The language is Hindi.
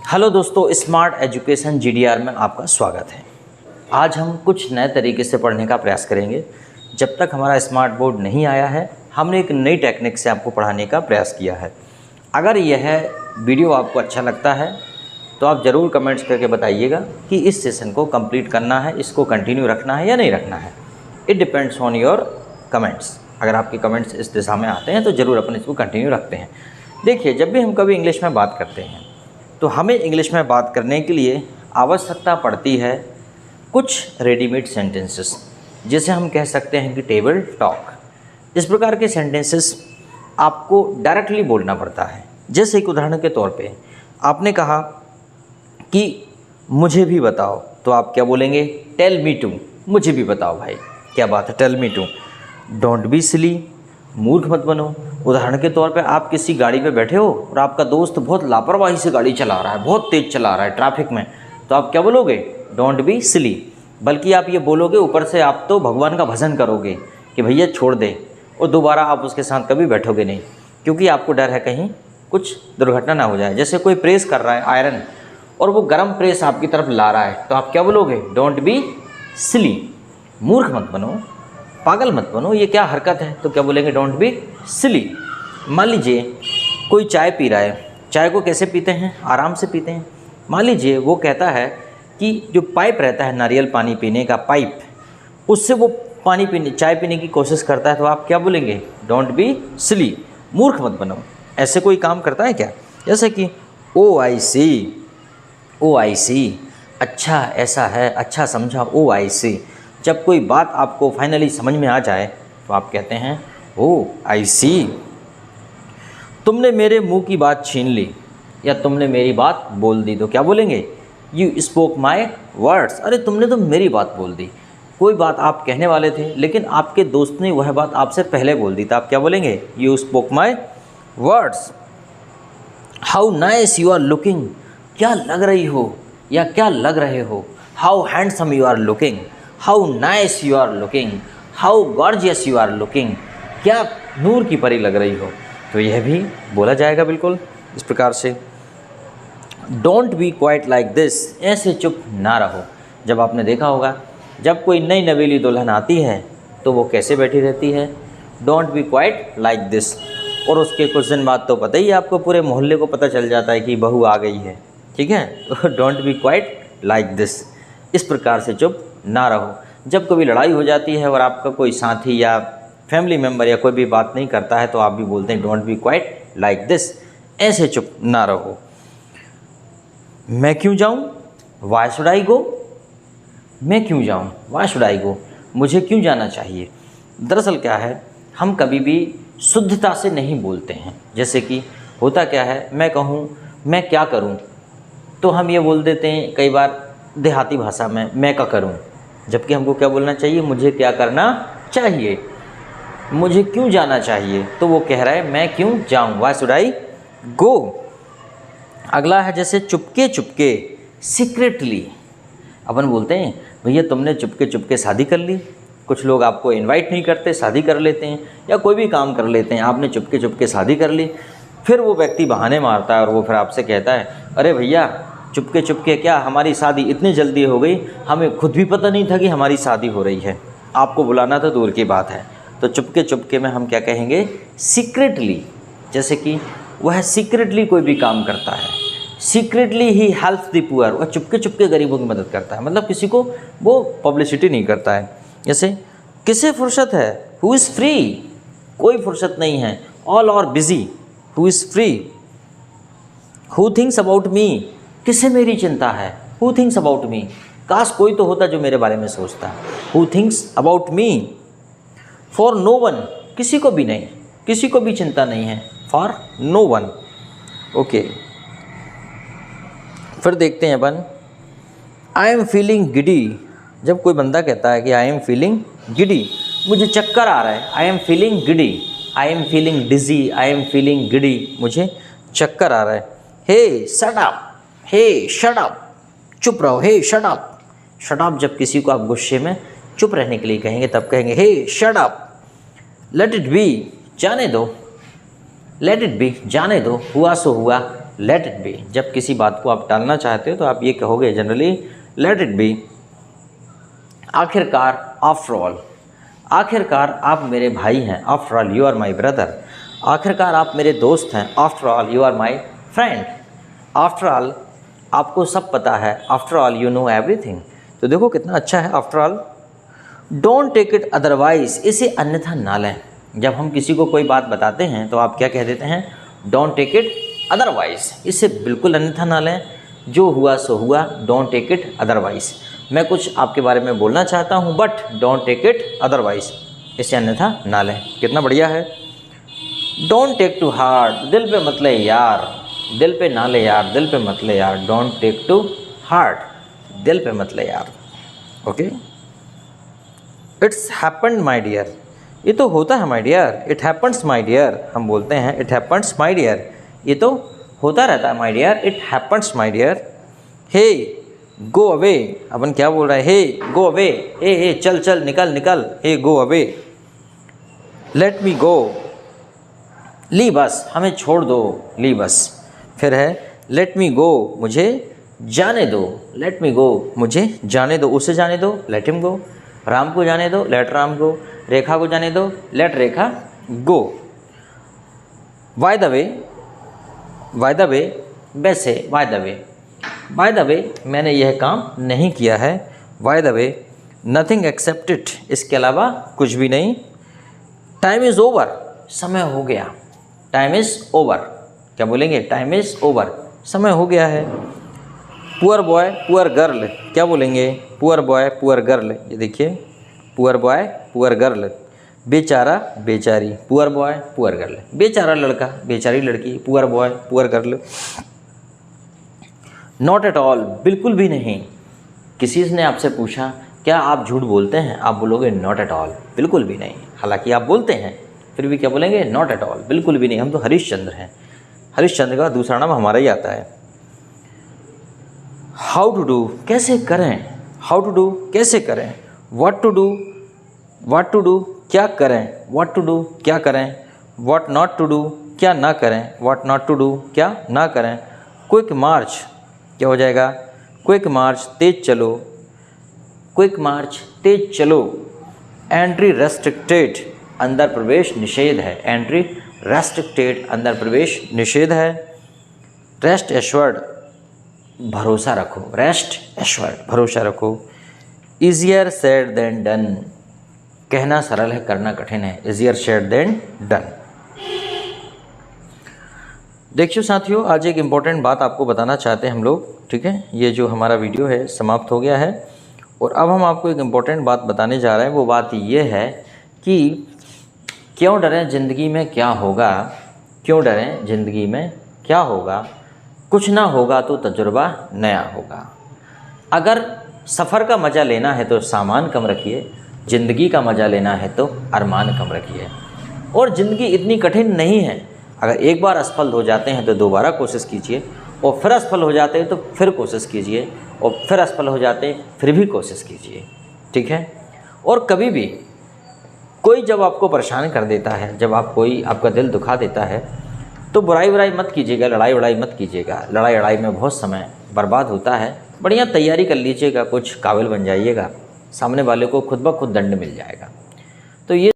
हेलो दोस्तों, स्मार्ट एजुकेशन जीडीआर में आपका स्वागत है। आज हम कुछ नए तरीके से पढ़ने का प्रयास करेंगे। जब तक हमारा स्मार्ट बोर्ड नहीं आया है, हमने एक नई टेक्निक से आपको पढ़ाने का प्रयास किया है। अगर यह वीडियो आपको अच्छा लगता है तो आप ज़रूर कमेंट्स करके बताइएगा कि इस सेशन को कंप्लीट करना है, इसको कंटिन्यू रखना है या नहीं रखना है। It depends on your comments. अगर आपके कमेंट्स इस दिशा में आते हैं तो ज़रूर अपन इसको कंटिन्यू रखते हैं। देखिए, जब भी हम कभी इंग्लिश में बात करते हैं तो हमें इंग्लिश में बात करने के लिए आवश्यकता पड़ती है कुछ रेडीमेड सेंटेंसेस, जिसे हम कह सकते हैं कि टेबल टॉक। इस प्रकार के सेंटेंसेस आपको डायरेक्टली बोलना पड़ता है। जैसे एक उदाहरण के तौर पे आपने कहा कि मुझे भी बताओ, तो आप क्या बोलेंगे? Tell me too. मुझे भी बताओ भाई, क्या बात है, tell me too. Don't be silly, मूर्ख मत बनो। उदाहरण के तौर पे आप किसी गाड़ी पे बैठे हो और आपका दोस्त बहुत लापरवाही से गाड़ी चला रहा है, बहुत तेज़ चला रहा है ट्रैफिक में, तो आप क्या बोलोगे? डोंट बी सिली। बल्कि आप ये बोलोगे, ऊपर से आप तो भगवान का भजन करोगे कि भैया छोड़ दे, और दोबारा आप उसके साथ कभी बैठोगे नहीं, क्योंकि आपको डर है कहीं कुछ दुर्घटना ना हो जाए। जैसे कोई प्रेस कर रहा है आयरन, और वो गर्म प्रेस आपकी तरफ ला रहा है, तो आप क्या बोलोगे? Don't be silly. मूर्ख मत बनो, पागल मत बनो, ये क्या हरकत है, तो क्या बोलेंगे? डोंट बी सिली। मान लीजिए कोई चाय पी रहा है। चाय को कैसे पीते हैं? आराम से पीते हैं। मान लीजिए वो कहता है कि जो पाइप रहता है नारियल पानी पीने का पाइप, उससे वो चाय पीने की कोशिश करता है, तो आप क्या बोलेंगे? Don't be silly. मूर्ख मत बनो। ऐसे कोई काम करता है क्या? जैसे कि ओ आई सी, अच्छा ऐसा है, अच्छा समझा, ओ आई सी। जब कोई बात आपको फाइनली समझ में आ जाए तो आप कहते हैं ओ आई सी। तुमने मेरे मुंह की बात छीन ली, या तुमने मेरी बात बोल दी, तो क्या बोलेंगे? You spoke my words. अरे तुमने तो मेरी बात बोल दी। कोई बात आप कहने वाले थे लेकिन आपके दोस्त ने वह बात आपसे पहले बोल दी, तो आप क्या बोलेंगे? You spoke my words. How nice you are looking, क्या लग रही हो या क्या लग रहे हो। How handsome you are looking, how nice you are looking, how gorgeous you are looking, क्या नूर की परी लग रही हो। तो यह भी बोला जाएगा बिल्कुल इस प्रकार से। Don't be quite like this, ऐसे चुप ना रहो। जब आपने देखा होगा, जब कोई नई नवेली दुल्हन आती है तो वो कैसे बैठी रहती है? Don't be quite like this. और उसके कुछ दिन बाद तो पता ही है आपको, पूरे मोहल्ले को पता चल जाता है कि बहू आ गई है, ठीक है। तो don't be quite like this, इस प्रकार से चुप ना रहो। जब कभी लड़ाई हो जाती है और आपका कोई साथी या फैमिली मेम्बर या कोई भी बात नहीं करता है, तो आप भी बोलते हैं don't be quite like this, ऐसे चुप ना रहो। मैं क्यों जाऊं? वाई शुड आई गो। मैं क्यों जाऊं? वाई शुड आई गो। मुझे क्यों जाना चाहिए। दरअसल क्या है, हम कभी भी शुद्धता से नहीं बोलते हैं। जैसे कि होता क्या है, मैं कहूँ मैं क्या करूँ, तो हम ये बोल देते हैं कई बार देहाती भाषा में, मैं क्या करूँ, जबकि हमको क्या बोलना चाहिए? मुझे क्या करना चाहिए। मुझे क्यों जाना चाहिए, तो वो कह रहा है मैं क्यों जाऊँ, वाई शुड आई गो। अगला है जैसे चुपके चुपके, सीक्रेटली। अपन बोलते हैं भैया तुमने चुपके चुपके शादी कर ली। कुछ लोग आपको इनवाइट नहीं करते, शादी कर लेते हैं, या कोई भी काम कर लेते हैं, आपने चुपके चुपके शादी कर ली। फिर वो व्यक्ति बहाने मारता है और वो फिर आपसे कहता है, अरे भैया चुपके चुपके क्या, हमारी शादी इतनी जल्दी हो गई, हमें खुद भी पता नहीं था कि हमारी शादी हो रही है, आपको बुलाना तो दूर की बात है। तो चुपके चुपके में हम क्या कहेंगे? सीक्रेटली। जैसे कि वह सीक्रेटली कोई भी काम करता है, secretly he helps the poor, वह चुपके चुपके गरीबों की मदद करता है, मतलब किसी को वो पब्लिसिटी नहीं करता है। जैसे किसे फुर्सत है? हु इज़ फ्री, कोई फुर्सत नहीं है, all are busy, who is free. Who thinks about me, किसे मेरी चिंता है, हु थिंक्स अबाउट मी, काश कोई तो होता जो मेरे बारे में सोचता। Who thinks about me. For no one, किसी को भी नहीं, किसी को भी चिंता नहीं है, फॉर नो वन। ओके, फिर देखते हैं अपन, आई एम फीलिंग गिडी। जब कोई बंदा कहता है कि आई एम फीलिंग गिडी, मुझे चक्कर आ रहा है, I am feeling giddy. I am feeling dizzy, I am feeling giddy, मुझे चक्कर आ रहा है। Hey shut up, hey shut up, चुप रहो, hey shut up. Shut up जब किसी को आप गुस्से में चुप रहने के लिए कहेंगे तब कहेंगे hey shut up. Let it be, जाने दो, लेट इट बी, जाने दो, हुआ सो हुआ, लेट इट बी। जब किसी बात को आप टालना चाहते हो तो आप ये कहोगे जनरली लेट इट बी। आखिरकार, आफ्टर ऑल, आखिरकार आप मेरे भाई हैं, after all you are my brother. आखिरकार आप मेरे दोस्त हैं, after all you are my friend. After all आपको सब पता है, after all you know everything. तो देखो कितना अच्छा है after all. Don't take it otherwise, इसे अन्यथा ना लें। जब हम किसी को कोई बात बताते हैं तो आप क्या कह देते हैं, डोंट टेक इट अदरवाइज, इसे बिल्कुल अन्यथा ना लें। जो हुआ सो हुआ, डोंट टेक इट अदरवाइज। मैं कुछ आपके बारे में बोलना चाहता हूँ but don't take it otherwise, इसे अन्यथा ना लें। कितना बढ़िया है। डोंट टेक टू हार्ट, दिल पे मत ले यार, दिल पे ना ले यार, दिल पे मत ले यार। डोंट टेक टू हार्ट, दिल पे मत ले यार। Okay. It's happened my dear, ये तो होता है my dear. It happens my dear, हम बोलते हैं इट हैपन्स माई डियर, ये तो होता रहता है my dear, it happens my dear. Hey go away, अपन क्या बोल रहे हैं, हे गो अवे, ए चल चल निकल निकल, हे गो अवे। लेट मी गो, ली बस, हमें छोड़ दो, ली बस। फिर है लेट मी गो, मुझे जाने दो, लेट मी गो, मुझे जाने दो, उसे जाने दो, लेट हिम गो। राम को जाने दो, लेट राम गो। रेखा को जाने दो, let Rekha go. By the way, by the way, वैसे, by the way, by the way मैंने यह काम नहीं किया है, by the way nothing except it, इसके अलावा कुछ भी नहीं। टाइम इज़ ओवर, समय हो गया, टाइम इज़ ओवर, क्या बोलेंगे, टाइम इज़ ओवर, समय हो गया है। पुअर बॉय पुअर गर्ल, क्या बोलेंगे, पुअर बॉय पुअर गर्ल। ये देखिए, पुअर बॉय पुअर गर्ल, बेचारा बेचारी, पुअर बॉय पुअर गर्ल, बेचारा लड़का बेचारी लड़की, poor boy poor girl. Not at all, बिल्कुल भी नहीं। किसी ने आपसे पूछा क्या आप झूठ बोलते हैं, आप बोलोगे नॉट एट ऑल, बिल्कुल भी नहीं। हालांकि आप बोलते हैं फिर भी क्या बोलेंगे, नॉट एट ऑल, बिल्कुल भी नहीं। हम तो हरिश्चंद्र हैं, हरिश्चंद्र का दूसरा नाम हमारा ही आता है। हाउ टू डू, कैसे करें, हाउ टू डू, कैसे करें। What to do, what to do, क्या करें, व्हाट टू डू, क्या करें। व्हाट नॉट टू डू, क्या ना करें, व्हाट नॉट टू डू, क्या ना करें। क्विक मार्च, क्या हो जाएगा, क्विक मार्च, तेज चलो, क्विक मार्च, तेज चलो। एंट्री रेस्ट्रिक्टेड, अंदर प्रवेश निषेध है, एंट्री रेस्ट्रिक्टेड, अंदर प्रवेश निषेध है। रेस्ट एश्योर्ड, भरोसा रखो, रेस्ट एश्योर्ड, भरोसा रखो। ईजियर सेड देन डन, कहना सरल है करना कठिन है, ईजियर सेड देन डन। देखिए साथियों, आज एक इम्पॉर्टेंट बात आपको बताना चाहते हैं हम लोग, ठीक है। ये जो हमारा वीडियो है समाप्त हो गया है और अब हम आपको एक इम्पॉर्टेंट बात बताने जा रहे हैं। वो बात ये है कि क्यों डरें, ज़िंदगी में क्या होगा, क्यों डरें, ज़िंदगी में क्या होगा। कुछ ना होगा तो तजुर्बा नया होगा। अगर सफ़र का मज़ा लेना है तो सामान कम रखिए, ज़िंदगी का मज़ा लेना है तो अरमान कम रखिए। और ज़िंदगी इतनी कठिन नहीं है, अगर एक बार असफल हो जाते हैं तो दोबारा कोशिश कीजिए, और फिर असफल हो जाते हैं तो फिर कोशिश कीजिए, और फिर असफल हो जाते हैं फिर भी कोशिश कीजिए, ठीक है। और कभी भी कोई जब आपको परेशान कर देता है, जब आप कोई आपका दिल दुखा देता है तो बुराई मत कीजिएगा, लड़ाई मत कीजिएगा। लड़ाई में बहुत समय बर्बाद होता है। बढ़िया तैयारी कर लीजिएगा, कुछ काबिल बन जाइएगा, सामने वाले को खुद ब खुद दंड मिल जाएगा। तो ये